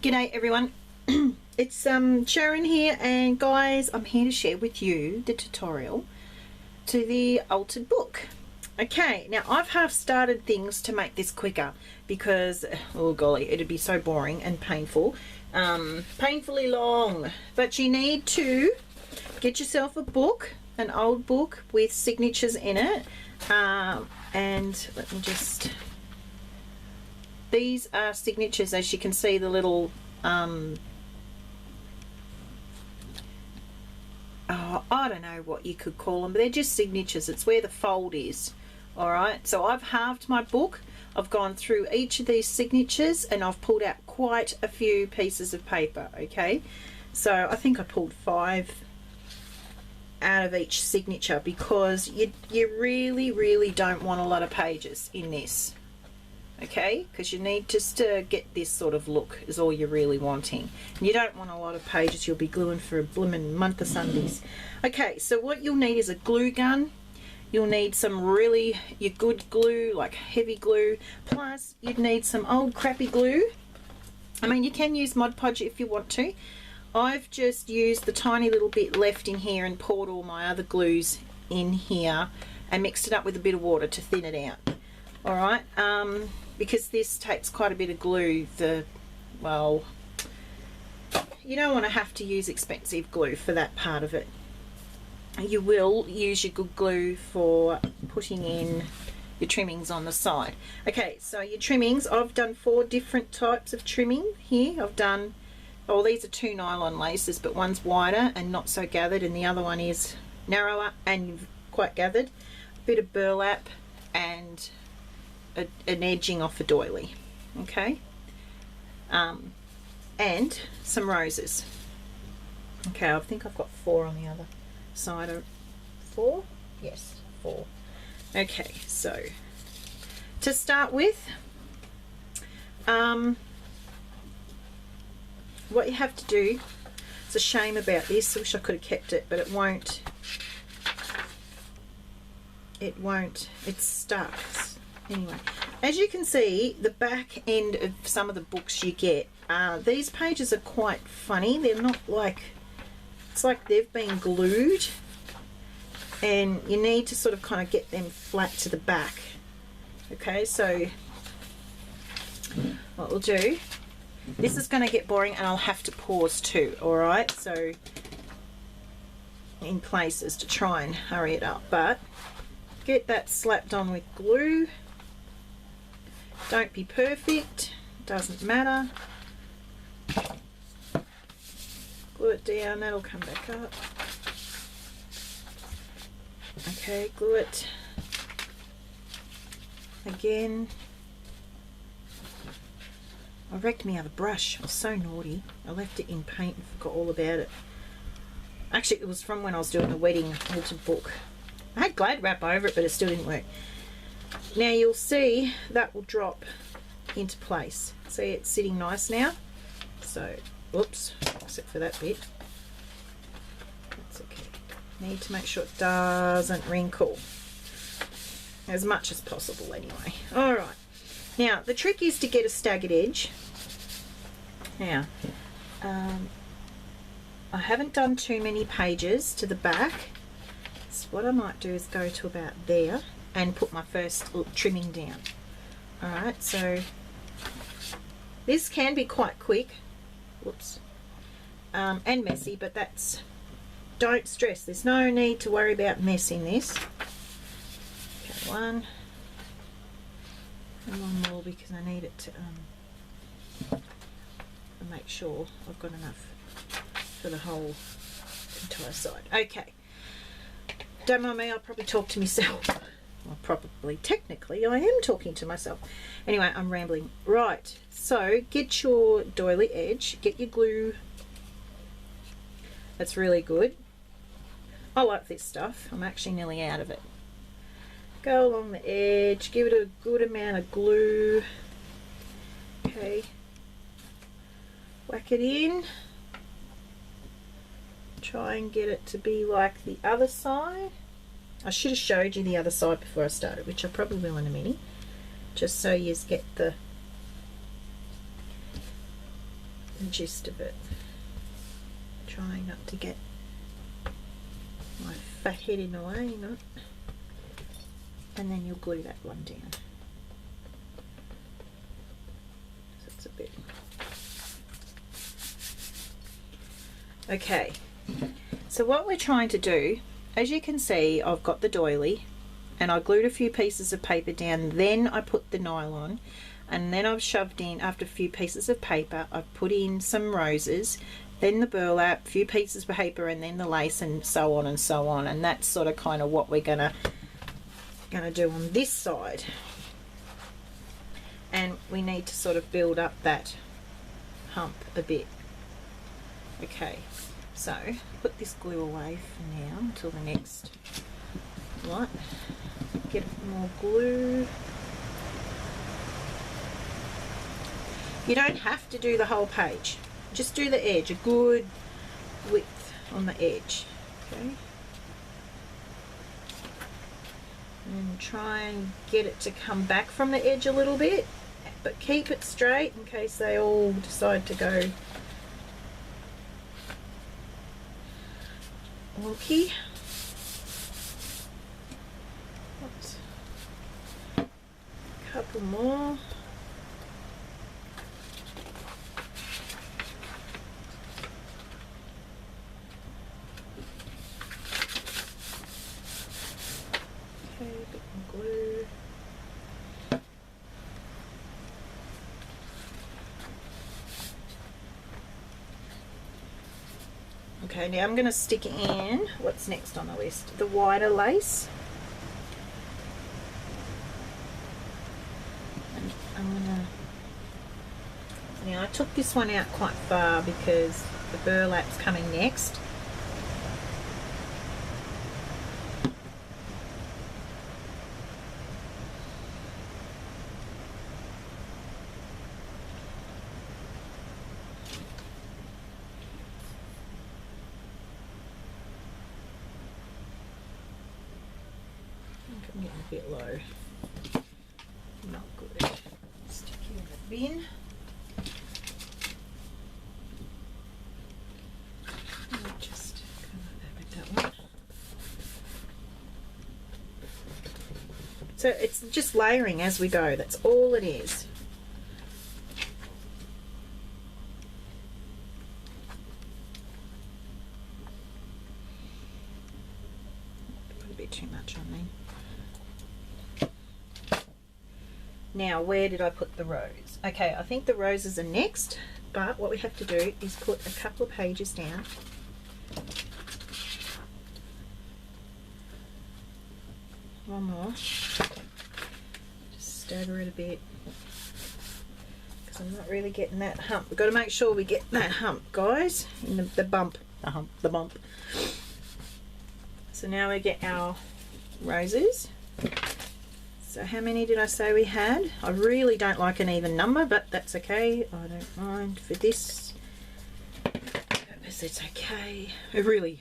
G'day everyone. It's Sharon here, and guys, I'm here to share with you the tutorial to the altered book. Okay, now I've half started things to make this quicker because, oh golly, it'd be so boring and painful, painfully long. But you need to get yourself a book, an old book with signatures in it, and let me just, these are signatures, as you can see, the little I don't know what you could call them, but they're just signatures. It's where the fold is. Alright, so I've halved my book. I've gone through each of these signatures and I've pulled out quite a few pieces of paper. Okay, so I think I pulled 5 out of each signature because you really don't want a lot of pages in this. Okay, because you need just to get this sort of look is all you're really wanting. And you don't want a lot of pages, you'll be gluing for a blooming month of Sundays. Okay, so what you'll need is a glue gun. You'll need some really your good glue, like heavy glue, plus you'd need some old crappy glue. I mean, you can use Mod Podge if you want to. I've just used the tiny little bit left in here and poured all my other glues in here and mixed it up with a bit of water to thin it out. Alright, because this takes quite a bit of glue, well, you don't want to have to use expensive glue for that part of it. You will use your good glue for putting in your trimmings on the side. Okay, so your trimmings, I've done 4 different types of trimming here. I've done, oh, these are 2 nylon laces, but one's wider and not so gathered, and the other one is narrower and quite gathered. A bit of burlap and an edging off a doily. Okay, and some roses. Okay, I think I've got 4 on the other side. 4? Yes, 4. Okay, so to start with, what you have to do, it's a shame about this, I wish I could have kept it, but it won't, it's stuck. Anyway, as you can see, the back end of some of the books you get, these pages are quite funny. They're not like, it's like they've been glued, and you need to sort of kind of get them flat to the back. Okay, so what we'll do, this is going to get boring and I'll have to pause too, alright, so in places to try and hurry it up, but get that slapped on with glue. Don't be perfect, doesn't matter. Glue it down, that'll come back up. Okay, glue it again. I wrecked me other brush. I was so naughty. I left it in paint and forgot all about it. Actually, it was from when I was doing a wedding altered book. I had Glad wrap over it, but it still didn't work. Now you'll see that will drop into place. See, it's sitting nice now. So, oops, except for that bit. That's okay. Need to make sure it doesn't wrinkle. As much as possible anyway. Alright. Now, the trick is to get a staggered edge. Now, I haven't done too many pages to the back. So what I might do is go to about there and put my first trimming down. Alright, so this can be quite quick, whoops, and messy, but that's, don't stress, there's no need to worry about mess in this. Okay, one and one more because I need it to make sure I've got enough for the whole entire side. Okay, don't mind me, I'll probably talk to myself. Well, probably, technically, I am talking to myself. Anyway, I'm rambling. Right, so get your doily edge, get your glue. That's really good. I like this stuff. I'm actually nearly out of it. Go along the edge, give it a good amount of glue. Okay. Whack it in. Try and get it to be like the other side. I should have showed you the other side before I started, which I probably will in a minute, just so you get the the gist of it. Trying not to get my fat head in the way, you know. And then you'll glue that one down. So it's a bit. Okay, so what we're trying to do, as you can see, I've got the doily and I glued a few pieces of paper down, then I put the nylon, and then I've shoved in, after a few pieces of paper, I've put in some roses, then the burlap, a few pieces of paper, and then the lace, and so on and so on. And that's sort of kind of what we're gonna do on this side. And we need to sort of build up that hump a bit. Okay, so put this glue away for now until the next one. Get more glue. You don't have to do the whole page. Just do the edge, a good width on the edge. Okay. And try and get it to come back from the edge a little bit, but keep it straight in case they all decide to go wonky. Oops. Couple more. Okay, a bit more glue. Okay, now I'm going to stick in what's next on the list, the wider lace. And I'm going to, now I took this one out quite far because the burlap's coming next. I'm getting a bit low. Not good. Stick it in the bin. Just kind of with that one. So it's just layering as we go. That's all it is. Put a bit too much on there. Now, where did I put the rose? Okay, I think the roses are next, but what we have to do is put a couple of pages down. One more. Just stagger it a bit, because I'm not really getting that hump. We've got to make sure we get that hump, guys, in the bump. The hump, the bump. So now we get our roses. So how many did I say we had? I really don't like an even number, but that's okay. I don't mind for this purpose. It's okay. It really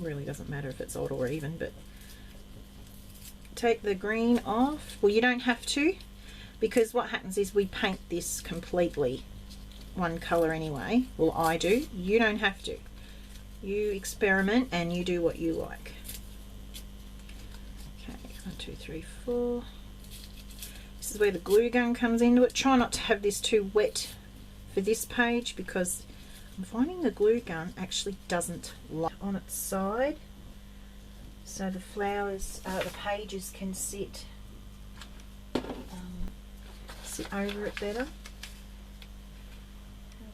doesn't matter if it's odd or even, but take the green off. Well, you don't have to, because what happens is we paint this completely one color anyway. Well, I do. You don't have to. You experiment and you do what you like. 1, 2, 3, 4. This is where the glue gun comes into it. Try not to have this too wet for this page, because I'm finding the glue gun actually doesn't lie on its side, so the flowers, the pages can sit over it better. Have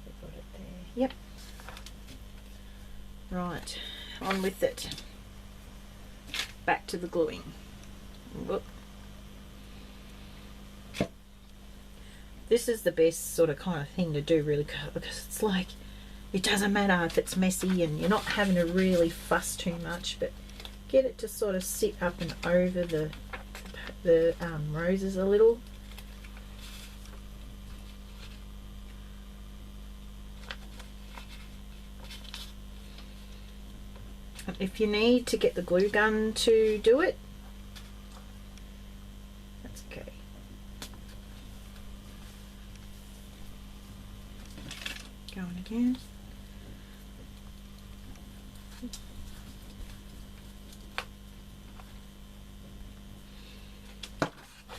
we got it there? Yep. Right, on with it. Back to the gluing. Whoop. This is the best sort of kind of thing to do, really, because it's like, it doesn't matter if it's messy and you're not having to really fuss too much, but get it to sort of sit up and over the roses a little. And if you need to get the glue gun to do it, Going again.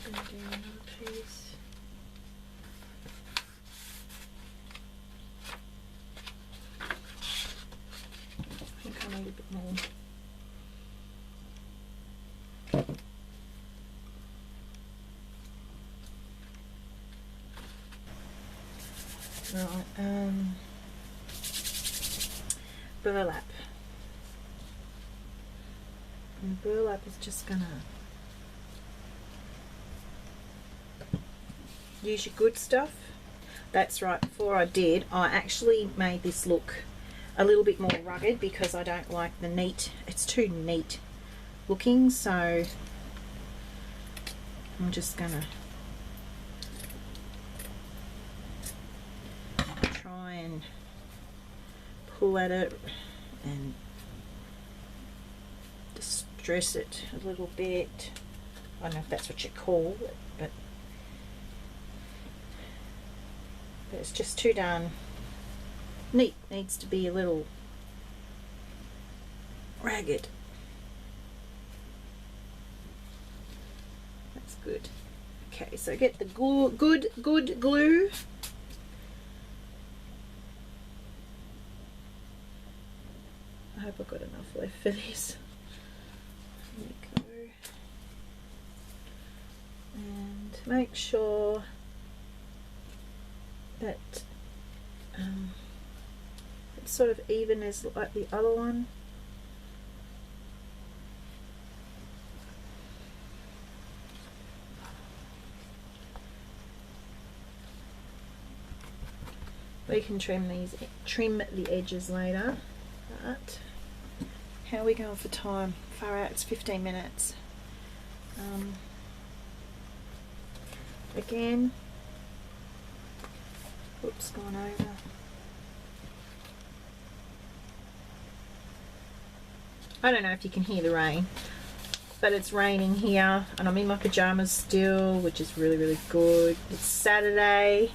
And do another piece. I think I need a bit more. Right, burlap. And burlap is just gonna use your good stuff. That's right, before I did, I actually made this look a little bit more rugged because I don't like the neat, it's too neat looking, so I'm just gonna try and pull at it and distress it a little bit. I don't know if that's what you call it, but it's just too darn neat. Needs to be a little ragged. That's good. Okay, so get the glue, good glue. I hope I've got enough left for this. There we go. And make sure that it's sort of even as like the other one. We can trim the edges later. But how are we going for time? Far out, it's 15 minutes. Again, whoops, gone over. I don't know if you can hear the rain, but it's raining here and I'm in my pajamas still, which is really, really good. It's Saturday.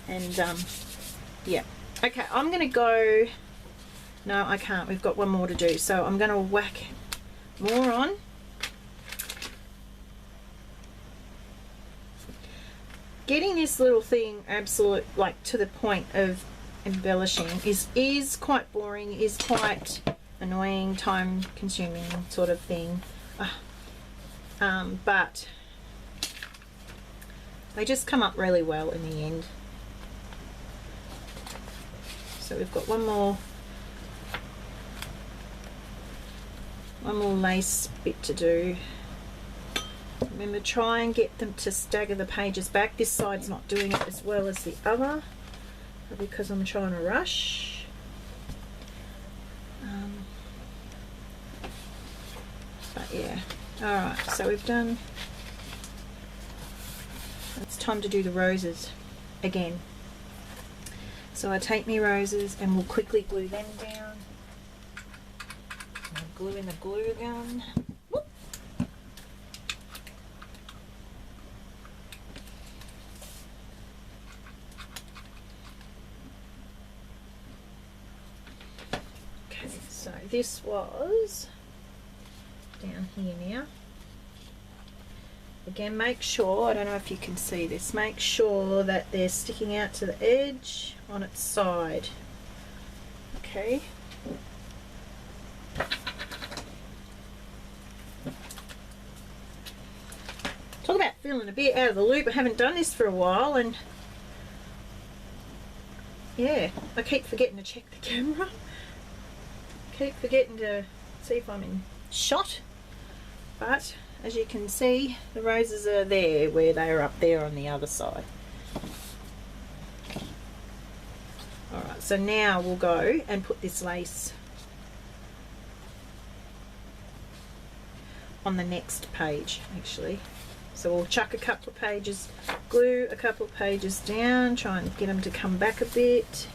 And yeah. Okay, I'm going to go... No, I can't. We've got one more to do. So I'm going to whack more on. Getting this little thing absolute, like to the point of embellishing is quite boring, is quite annoying, time consuming sort of thing. But they just come up really well in the end. So we've got one more lace bit to do. Remember, try and get them to stagger the pages back. This side's not doing it as well as the other because I'm trying to rush. But yeah, alright, so we've done, it's time to do the roses again. So I take my roses and we'll quickly glue them down. I'll glue in the glue gun. Whoop. Okay, so this was down here now. Again, make sure, I don't know if you can see this, make sure that they're sticking out to the edge on its side. Okay. Talk about feeling a bit out of the loop. I haven't done this for a while and yeah, I keep forgetting to check the camera. Keep forgetting to see if I'm in shot. But as you can see, the roses are there where they are up there on the other side. Alright, so now we'll go and put this lace on the next page actually. So we'll chuck a couple of pages, glue a couple of pages down, try and get them to come back a bit.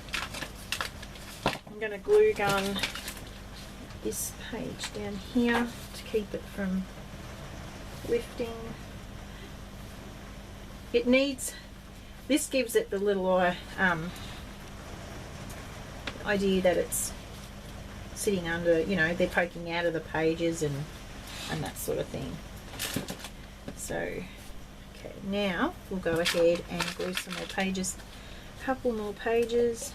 I'm going to glue gun this page down here to keep it from lifting. It needs This gives it the little idea that it's sitting under, you know, they're poking out of the pages and that sort of thing. So, okay, now we'll go ahead and glue some more pages, a couple more pages.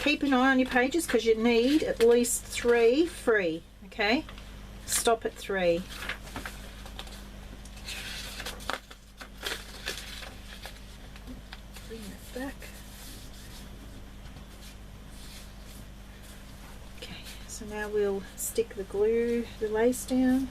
Keep an eye on your pages because you need at least 3 free, okay? Stop at 3. Bring that back. Okay, so now we'll stick the glue, the lace down.